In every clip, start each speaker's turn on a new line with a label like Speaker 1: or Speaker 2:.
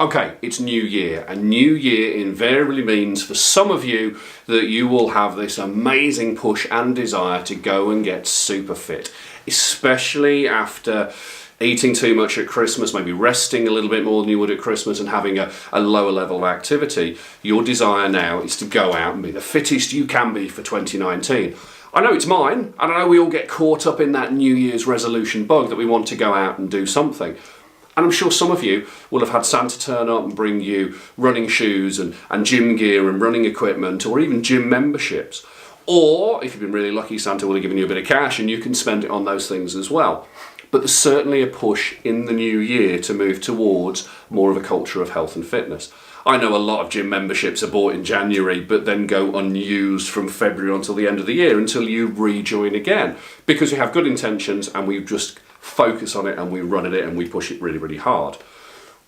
Speaker 1: Okay, it's New Year, and New Year invariably means for some of you that you will have this amazing push and desire to go and get super fit, especially after eating too much at Christmas, maybe resting a little bit more than you would at Christmas and having a lower level of activity. Your desire now is to go out and be the fittest you can be for 2019. I know it's mine, and I know we all get caught up in that New Year's resolution bug that we want to go out and do something. And I'm sure some of you will have had Santa turn up and bring you running shoes and gym gear and running equipment, or even gym memberships. Or, if you've been really lucky, Santa will have given you a bit of cash and you can spend it on those things as well. But there's certainly a push in the new year to move towards more of a culture of health and fitness. I know a lot of gym memberships are bought in January but then go unused from February until the end of the year until you rejoin again, because we have good intentions and we just focus on it and we run at it and we push it really, really hard,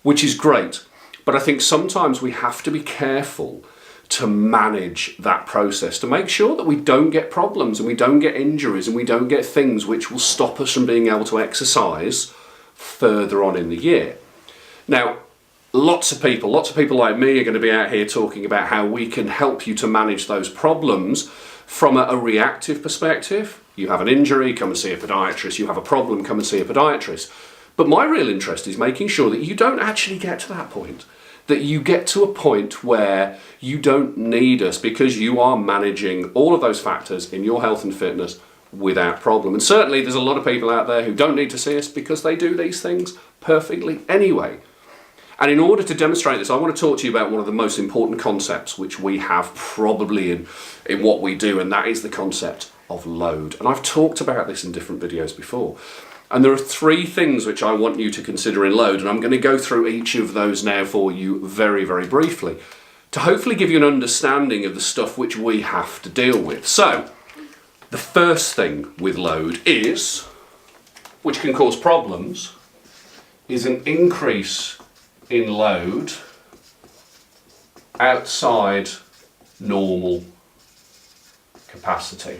Speaker 1: which is great. But I think sometimes we have to be careful to manage that process, to make sure that we don't get problems and we don't get injuries and we don't get things which will stop us from being able to exercise further on in the year. Now, lots of people like me are going to be out here talking about how we can help you to manage those problems from a reactive perspective. You have an injury, come and see a podiatrist. You have a problem, come and see a podiatrist. But my real interest is making sure that you don't actually get to that point, that you get to a point where you don't need us because you are managing all of those factors in your health and fitness without problem. And certainly there's a lot of people out there who don't need to see us because they do these things perfectly anyway. And in order to demonstrate this, I want to talk to you about one of the most important concepts which we have probably in what we do, and that is the concept of load. And I've talked about this in different videos before. And there are three things which I want you to consider in load, and I'm going to go through each of those now for you very, very briefly to hopefully give you an understanding of the stuff which we have to deal with. So, the first thing with load is, which can cause problems, is an increase in load outside normal capacity.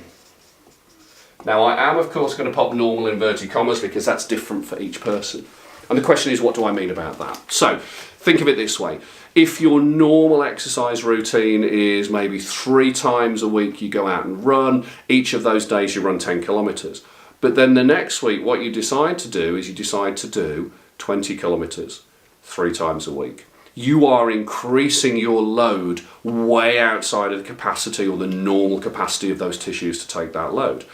Speaker 1: Now, I am of course going to pop normal in inverted commas because that's different for each person. And the question is, what do I mean about that? So, think of it this way. If your normal exercise routine is maybe 3 times a week you go out and run, each of those days you run 10 kilometres. But then the next week what you decide to do is you decide to do 20 kilometres 3 times a week. You are increasing your load way outside of the capacity or the normal capacity of those tissues to take that load.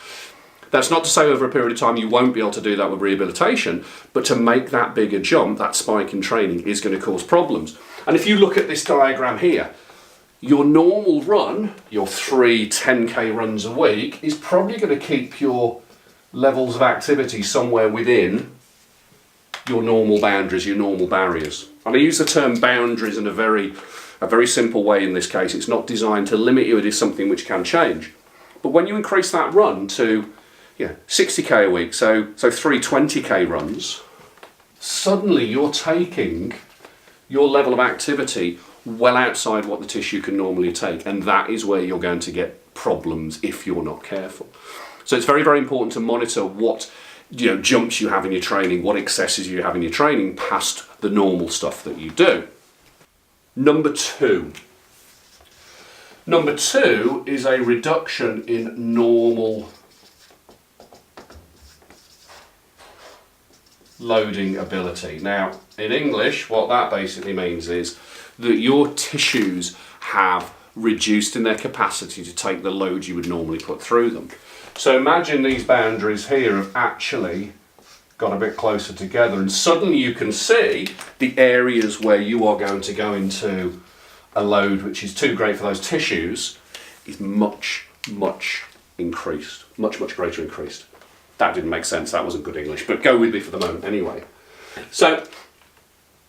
Speaker 1: That's not to say over a period of time you won't be able to do that with rehabilitation, but to make that bigger jump, that spike in training is going to cause problems. And if you look at this diagram here, your normal run, your 3 10k runs a week, is probably going to keep your levels of activity somewhere within your normal boundaries, your normal barriers. And I use the term boundaries in a very simple way in this case. It's not designed to limit you, it is something which can change. But when you increase that run to 60k a week, so 3 20k runs, suddenly you're taking your level of activity well outside what the tissue can normally take, and that is where you're going to get problems if you're not careful. So it's very, very important to monitor what jumps you have in your training, what excesses you have in your training past the normal stuff that you do. Number two is a reduction in normal loading ability. Now, in English, what that basically means is that your tissues have reduced in their capacity to take the load you would normally put through them. So imagine these boundaries here have actually got a bit closer together, and suddenly you can see the areas where you are going to go into a load which is too great for those tissues is much, much increased, much, much greater increased. That didn't make sense, that wasn't good English, but go with me for the moment anyway. So,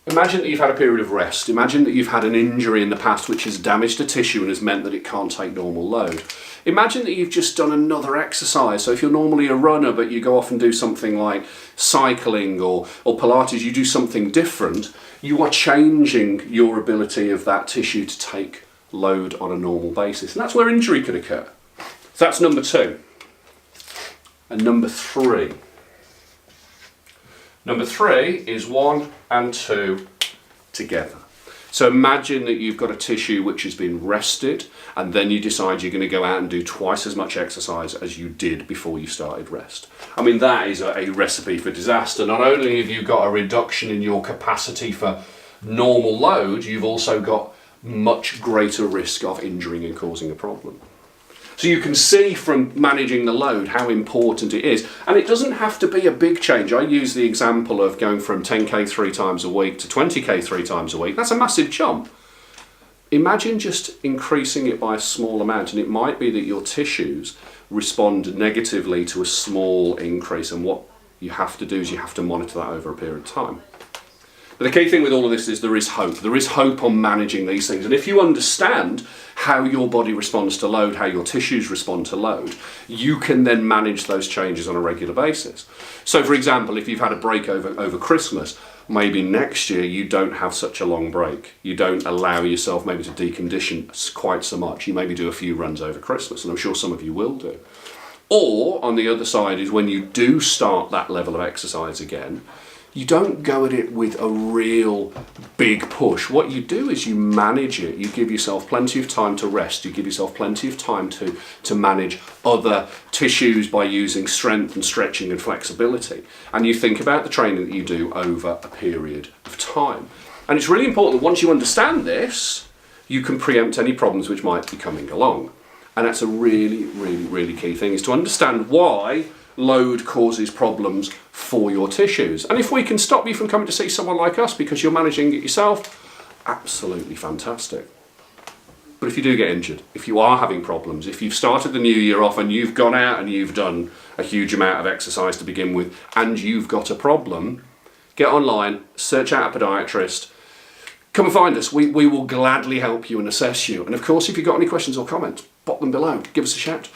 Speaker 1: imagine that you've had a period of rest. Imagine that you've had an injury in the past which has damaged a tissue and has meant that it can't take normal load. Imagine that you've just done another exercise. So if you're normally a runner but you go off and do something like cycling or Pilates, you do something different, you are changing your ability of that tissue to take load on a normal basis. And that's where injury could occur. So that's number 2. And number 3. Number 3 is 1 and 2 together. So imagine that you've got a tissue which has been rested, and then you decide you're going to go out and do twice as much exercise as you did before you started rest. I mean, that is a recipe for disaster. Not only have you got a reduction in your capacity for normal load, you've also got much greater risk of injuring and causing a problem. So you can see from managing the load how important it is. And it doesn't have to be a big change. I use the example of going from 10k 3 times a week to 20k 3 times a week. That's a massive jump. Imagine just increasing it by a small amount, and it might be that your tissues respond negatively to a small increase, and what you have to do is you have to monitor that over a period of time. But the key thing with all of this is there is hope. There is hope on managing these things. And if you understand how your body responds to load, how your tissues respond to load, you can then manage those changes on a regular basis. So for example, if you've had a break over Christmas, maybe next year you don't have such a long break. You don't allow yourself maybe to decondition quite so much. You maybe do a few runs over Christmas, and I'm sure some of you will do. Or on the other side is when you do start that level of exercise again, you don't go at it with a real big push. What you do is you manage it. You give yourself plenty of time to rest. You give yourself plenty of time to manage other tissues by using strength and stretching and flexibility. And you think about the training that you do over a period of time. And it's really important that once you understand this, you can preempt any problems which might be coming along. And that's a really, really, really key thing, is to understand why load causes problems for your tissues. And if we can stop you from coming to see someone like us because you're managing it yourself, absolutely fantastic. But if you do get injured, if you are having problems, if you've started the new year off and you've gone out and you've done a huge amount of exercise to begin with and you've got a problem, get online, search out a podiatrist, come and find us. We will gladly help you and assess you. And of course, if you've got any questions or comments, pop them below. Give us a shout.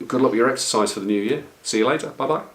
Speaker 1: Good luck with your exercise for the new year. See you later. Bye-bye.